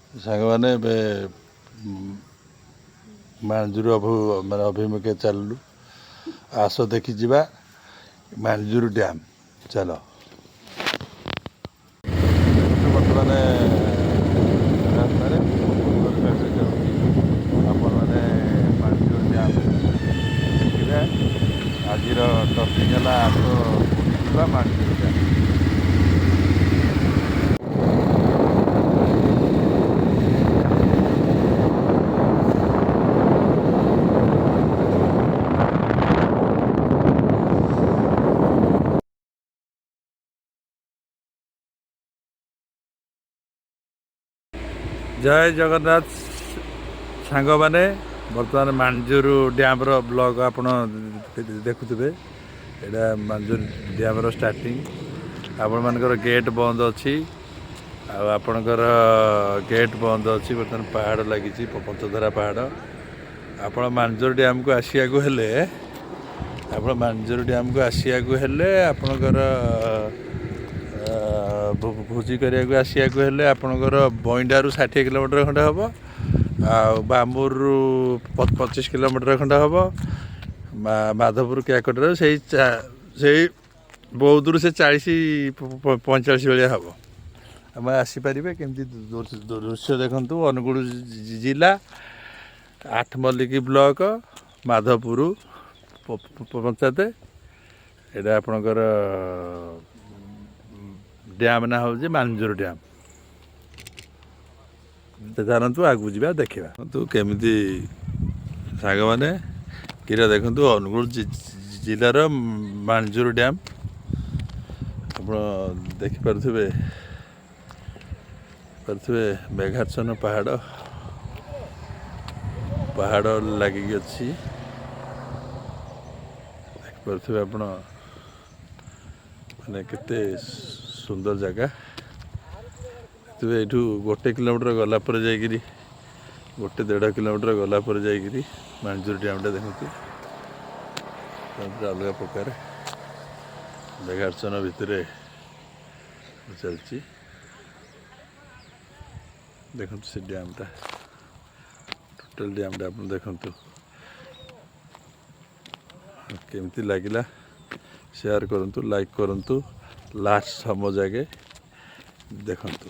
ସାଙ୍ଗମାନେ ଏବେ ମାଣଜୁରୁ ମାନେ ଅଭିମୁଖେ ଚାଲିଲୁ। ଆସ ଦେଖିଯିବା ମାଣଜୁରୁ ଡ୍ୟାମ୍। ଚାଲ। ବର୍ତ୍ତମାନ ରାସ୍ତାରେ ଆପଣମାନେ ମାଣଜୁରୁ ଡ୍ୟାମ୍ ଦେଖିବେ। ଆଜିର ଟପିକ୍ ହେଲା ଆସ ବୁଲିଯିବା ମାଣଜୁରୁ ଡ୍ୟାମ୍। ଜୟ ଜଗନ୍ନାଥ ସାଙ୍ଗମାନେ, ବର୍ତ୍ତମାନ ମାଣଜୁରୁ ଡ୍ୟାମ୍ର ବ୍ଲଗ୍ ଆପଣ ଦେଖୁଥିବେ। ଏଇଟା ମାଣଜୁରୁ ଡ୍ୟାମ୍ର ଷ୍ଟାର୍ଟିଂ। ଆପଣମାନଙ୍କର ଗେଟ୍ ବନ୍ଦ ଅଛି, ଆଉ ଆପଣଙ୍କର ଗେଟ୍ ବନ୍ଦ ଅଛି। ବର୍ତ୍ତମାନ ପାହାଡ଼ ଲାଗିଛି, ପଞ୍ଚଧରା ପାହାଡ଼। ଆପଣ ମାଣଜୁରୁ ଡ୍ୟାମ୍କୁ ଆସିବାକୁ ହେଲେ ଆପଣଙ୍କର ଭୋଜି କରିବାକୁ ଆସିବାକୁ ହେଲେ ଆପଣଙ୍କର ବଇଣ୍ଡାରୁ 60 କିଲୋମିଟର ଖଣ୍ଡେ ହେବ, ଆଉ ବାମ୍ବୁରୁ 25 କିଲୋମିଟର ଖଣ୍ଡେ ହେବ, ମାଧପୁର କ୍ୟାକଟର ସେଇ ବୌଦ୍ଧରୁ ସେ 40-45 ଭଳିଆ ହେବ। ଆମେ ଆସିପାରିବେ। କେମିତି ଦୃଶ୍ୟ ଦେଖନ୍ତୁ। ଅନୁଗୁଳ ଜିଲ୍ଲା, ଆଠମଲ୍ଲିକ ବ୍ଲକ, ମାଧପୁର ପଞ୍ଚାୟତ। ଏଇଟା ଆପଣଙ୍କର ଡ୍ୟାମ୍ ନାଁ ହେଉଛି ମାଣଜୁରୁ ଡ୍ୟାମ୍। ଚାଲନ୍ତୁ ଆଗକୁ ଯିବା, ଦେଖିବା। କେମିତି ସାଙ୍ଗମାନେ କିରା ଦେଖନ୍ତୁ, ଅନୁଗୁଳ ଜିଲ୍ଲାର ମାଣଜୁରୁ ଡ୍ୟାମ୍ ଆପଣ ଦେଖିପାରୁଥିବେ। ମେଘାଚ୍ଛନ୍ନ ପାହାଡ଼ ଲାଗିକି ଅଛି। ଦେଖିପାରୁଥିବେ ଆପଣ, ମାନେ କେତେ ସୁନ୍ଦର ଜାଗା। ଏଇଠୁ 1 କିଲୋମିଟର ଗଲା ପରେ ଯାଇକିରି 1-1.5 କିଲୋମିଟର ଗଲା ପରେ ଯାଇକିରି ମାଣଜୁରୁ ଡ୍ୟାମ୍ଟା ଦେଖନ୍ତୁ। ଅଲଗା ପ୍ରକାର ମେଘାଚ୍ଛନ୍ନ ଭିତରେ ଚାଲିଛି। ଦେଖନ୍ତୁ ସେ ଡ୍ୟାମ୍ଟା, ଟୋଟାଲ୍ ଡ୍ୟାମ୍ଟା ଆପଣ ଦେଖନ୍ତୁ। କେମିତି ଲାଗିଲା ସେୟାର କରନ୍ତୁ, ଲାଇକ୍ କରନ୍ତୁ, ଲାଷ୍ଟ ସମୟ ଯାକେ ଦେଖନ୍ତୁ।